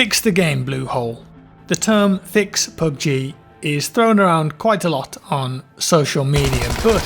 Fix the game, Bluehole. The term Fix PUBG is thrown around quite a lot on social media, but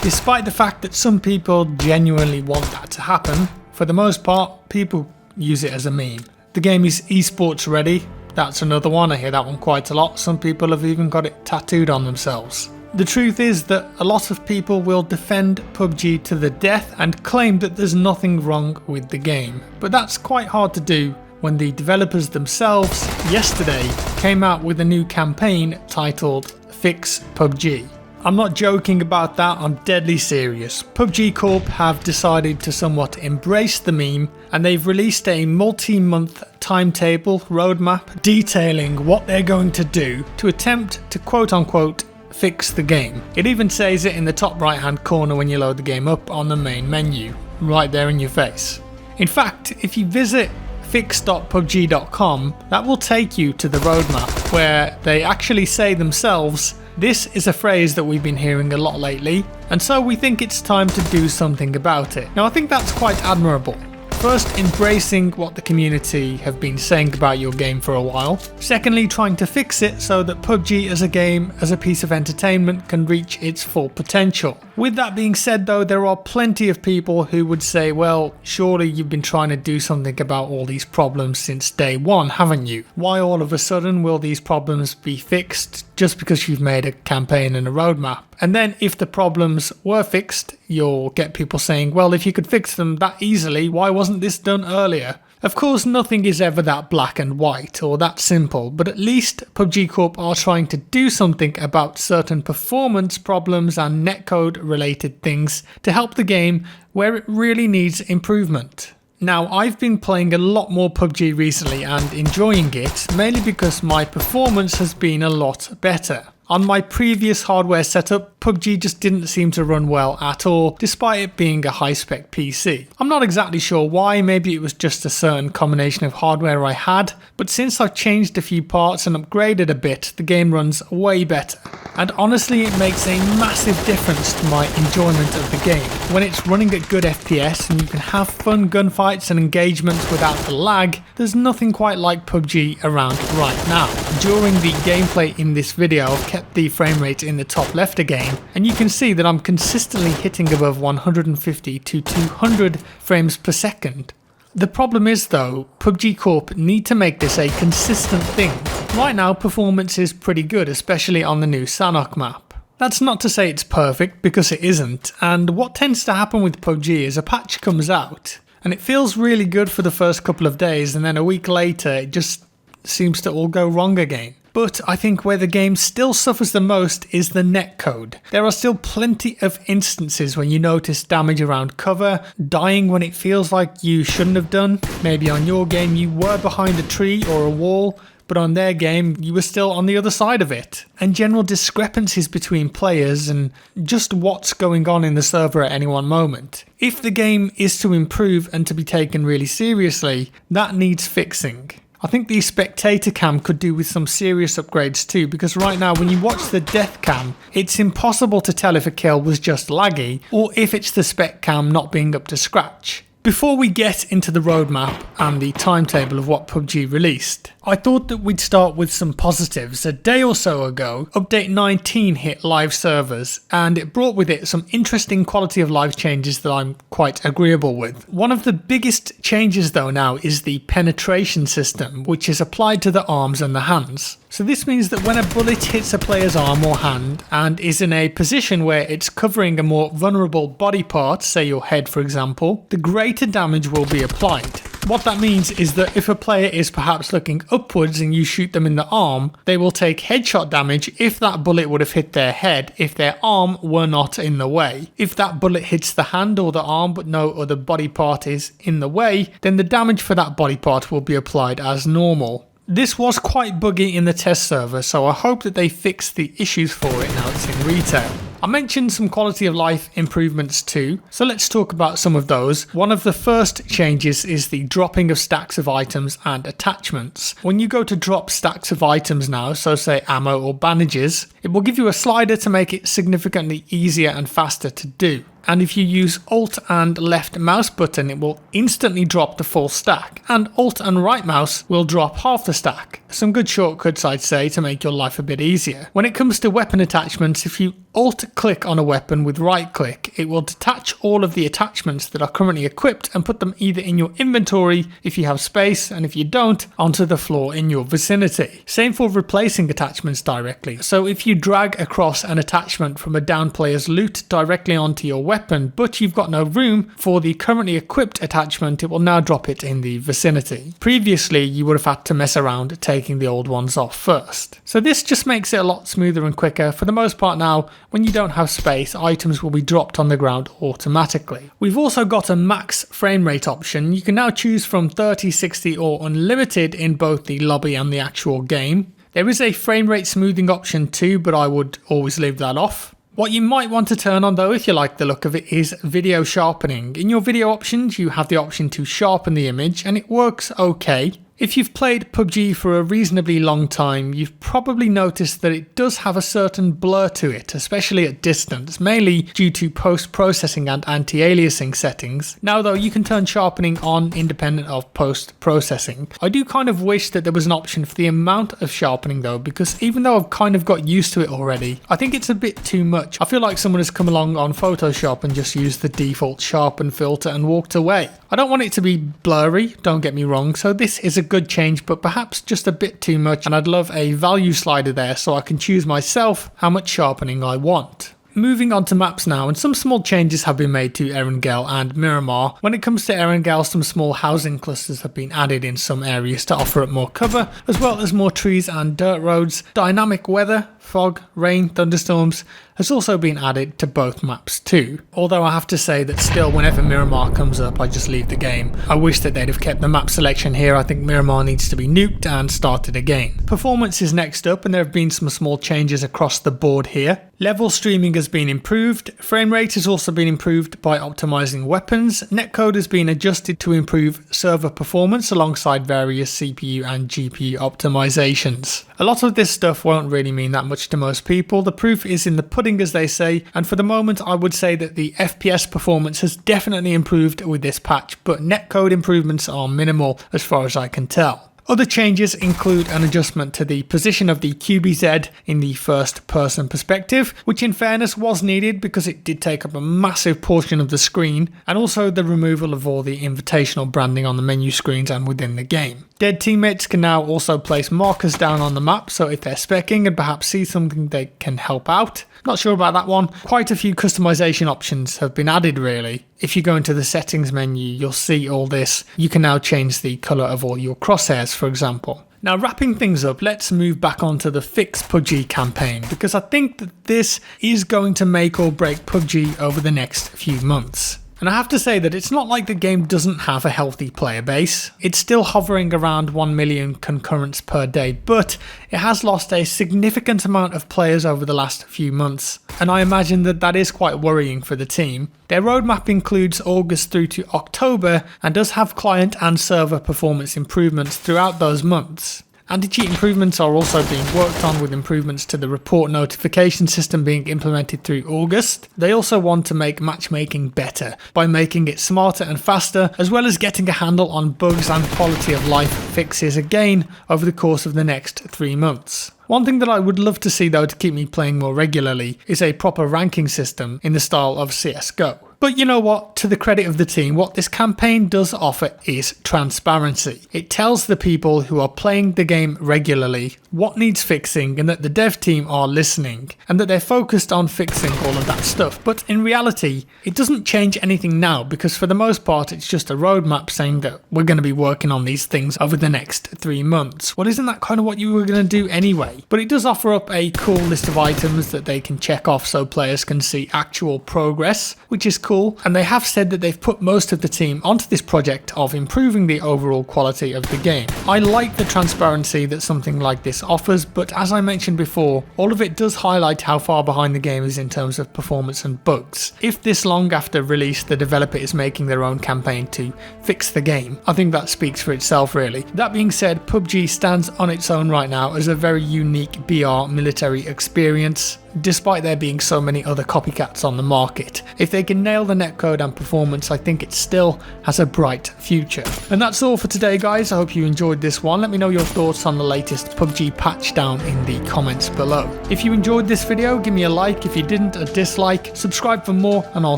despite the fact that some people genuinely want that to happen, for the most part, people use it as a meme. The game is esports ready. That's another one, I hear that one quite a lot. Some people have even got it tattooed on themselves. The truth is that a lot of people will defend PUBG to the death and claim that there's nothing wrong with the game. But that's quite hard to do when the developers themselves yesterday came out with a new campaign titled Fix PUBG. I'm not joking about that, I'm deadly serious. PUBG Corp have decided to somewhat embrace the meme, and they've released a multi-month timetable roadmap detailing what they're going to do to attempt to quote-unquote fix the game. It even says it in the top right hand corner when you load the game up on the main menu, right there in your face. In fact, if you visit fix.pubg.com, that will take you to the roadmap where they actually say themselves, "This is a phrase that we've been hearing a lot lately, and so we think it's time to do something about it." Now I think that's quite admirable. First, embracing what the community have been saying about your game for a while. Secondly, trying to fix it so that PUBG as a game, as a piece of entertainment, can reach its full potential. With that being said though, there are plenty of people who would say, well, surely you've been trying to do something about all these problems since day one, haven't you? Why all of a sudden will these problems be fixed just because you've made a campaign and a roadmap? And then if the problems were fixed, you'll get people saying, well, if you could fix them that easily, why wasn't this done earlier? Of course, nothing is ever that black and white or that simple, but at least PUBG Corp are trying to do something about certain performance problems and netcode related things to help the game where it really needs improvement. Now, I've been playing a lot more PUBG recently and enjoying it, mainly because my performance has been a lot better. On my previous hardware setup, PUBG just didn't seem to run well at all, despite it being a high-spec PC. I'm not exactly sure why, maybe it was just a certain combination of hardware I had, but since I've changed a few parts and upgraded a bit, the game runs way better. And honestly, it makes a massive difference to my enjoyment of the game. When it's running at good FPS and you can have fun gunfights and engagements without the lag, there's nothing quite like PUBG around right now. During the gameplay in this video, I've kept the frame rate in the top left again, and you can see that I'm consistently hitting above 150 to 200 frames per second. The problem is though, PUBG Corp need to make this a consistent thing. Right now performance is pretty good, especially on the new Sanhok map. That's not to say it's perfect, because it isn't, and what tends to happen with PUBG is a patch comes out, and it feels really good for the first couple of days, and then a week later it just seems to all go wrong again. But I think where the game still suffers the most is the netcode. There are still plenty of instances when you notice damage around cover, dying when it feels like you shouldn't have done. Maybe on your game you were behind a tree or a wall, but on their game you were still on the other side of it. And general discrepancies between players and just what's going on in the server at any one moment. If the game is to improve and to be taken really seriously, that needs fixing. I think the spectator cam could do with some serious upgrades too, because right now when you watch the death cam, it's impossible to tell if a kill was just laggy or if it's the spec cam not being up to scratch. Before we get into the roadmap and the timetable of what PUBG released, I thought that we'd start with some positives. A day or so ago, update 19 hit live servers, and it brought with it some interesting quality of life changes that I'm quite agreeable with. One of the biggest changes though now is the penetration system, which is applied to the arms and the hands. So this means that when a bullet hits a player's arm or hand and is in a position where it's covering a more vulnerable body part, say your head for example, the greater damage will be applied. What that means is that if a player is perhaps looking upwards and you shoot them in the arm, they will take headshot damage if that bullet would have hit their head if their arm were not in the way. If that bullet hits the hand or the arm but no other body part is in the way, then the damage for that body part will be applied as normal. This was quite buggy in the test server, so I hope that they fix the issues for it now it's in retail. I mentioned some quality of life improvements too, so let's talk about some of those. One of the first changes is the dropping of stacks of items and attachments. When you go to drop stacks of items now, so say ammo or bandages, it will give you a slider to make it significantly easier and faster to do. and if you use Alt and left mouse button it will instantly drop the full stack, and Alt and right mouse will drop half the stack. Some good shortcuts I'd say to make your life a bit easier. When it comes to weapon attachments, if you Alt click on a weapon with right click, it will detach all of the attachments that are currently equipped and put them either in your inventory if you have space, and if you don't, onto the floor in your vicinity. Same for replacing attachments directly. So if you drag across an attachment from a down player's loot directly onto your weapon, but you've got no room for the currently equipped attachment, it will now drop it in the vicinity. Previously, you would have had to mess around taking the old ones off first. So this just makes it a lot smoother and quicker. For the most part now, when you don't have space, items will be dropped on the ground automatically. We've also got a max frame rate option. You can now choose from 30, 60 or unlimited in both the lobby and the actual game. There is a frame rate smoothing option too, but I would always leave that off. What you might want to turn on though, if you like the look of it, is video sharpening. In your video options, you have the option to sharpen the image and it works okay. If you've played PUBG for a reasonably long time, you've probably noticed that it does have a certain blur to it, especially at distance, mainly due to post-processing and anti-aliasing settings. Now though, you can turn sharpening on independent of post-processing. I do kind of wish that there was an option for the amount of sharpening though, because even though I've kind of got used to it already, I think it's a bit too much. I feel like someone has come along on Photoshop and just used the default sharpen filter and walked away. I don't want it to be blurry, don't get me wrong, so this is a good change, but perhaps just a bit too much, and I'd love a value slider there so I can choose myself how much sharpening I want. Moving on to maps now, and some small changes have been made to Erangel and Miramar. When it comes to Erangel, some small housing clusters have been added in some areas to offer up more cover, as well as more trees and dirt roads. Dynamic weather, fog, rain, thunderstorms has also been added to both maps too. Although I have to say that still whenever Miramar comes up I just leave the game. I wish that they'd have kept the map selection here. I think Miramar needs to be nuked and started again. Performance is next up, and there have been some small changes across the board here. Level streaming has been improved. Frame rate has also been improved by optimizing weapons. Netcode has been adjusted to improve server performance alongside various CPU and GPU optimizations. A lot of this stuff won't really mean that much to most people. The proof is in the pudding, as they say, and for the moment I would say that the FPS performance has definitely improved with this patch, but netcode improvements are minimal as far as I can tell. Other changes include an adjustment to the position of the QBZ in the first person perspective, which in fairness was needed because it did take up a massive portion of the screen, and also the removal of all the invitational branding on the menu screens and within the game. Dead teammates can now also place markers down on the map, so if they're specking and perhaps see something, they can help out. Not sure about that one. Quite a few customization options have been added really. If you go into the settings menu, you'll see all this. You can now change the colour of all your crosshairs, for example. Now, wrapping things up, let's move back onto the Fix PUBG campaign, because I think that this is going to make or break PUBG over the next few months. And I have to say that it's not like the game doesn't have a healthy player base. It's still hovering around 1 million concurrents per day, but it has lost a significant amount of players over the last few months, and I imagine that that is quite worrying for the team. Their roadmap includes August through to October and does have client and server performance improvements throughout those months. Anti-cheat improvements are also being worked on, with improvements to the report notification system being implemented through August. They also want to make matchmaking better by making it smarter and faster, as well as getting a handle on bugs and quality of life fixes again over the course of the next 3 months. One thing that I would love to see though to keep me playing more regularly is a proper ranking system in the style of CSGO. But you know what, to the credit of the team, what this campaign does offer is transparency. It tells the people who are playing the game regularly what needs fixing, and that the dev team are listening, and that they're focused on fixing all of that stuff. But in reality, it doesn't change anything now, because for the most part it's just a roadmap saying that we're going to be working on these things over the next 3 months. Well, isn't that kind of what you were going to do anyway? But it does offer up a cool list of items that they can check off so players can see actual progress, which is cool. And they have said that they've put most of the team onto this project of improving the overall quality of the game. I like the transparency that something like this offers, but as I mentioned before, all of it does highlight how far behind the game is in terms of performance and bugs. If this long after release the developer is making their own campaign to fix the game, I think that speaks for itself really. That being said, PUBG stands on its own right now as a very unique BR military experience. despite there being so many other copycats on the market. If they can nail the netcode and performance, I think it still has a bright future. And that's all for today, guys. I hope you enjoyed this one. Let me know your thoughts on the latest PUBG patch down in the comments below. If you enjoyed this video, give me a like. If you didn't, a dislike. Subscribe for more, and I'll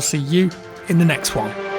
see you in the next one.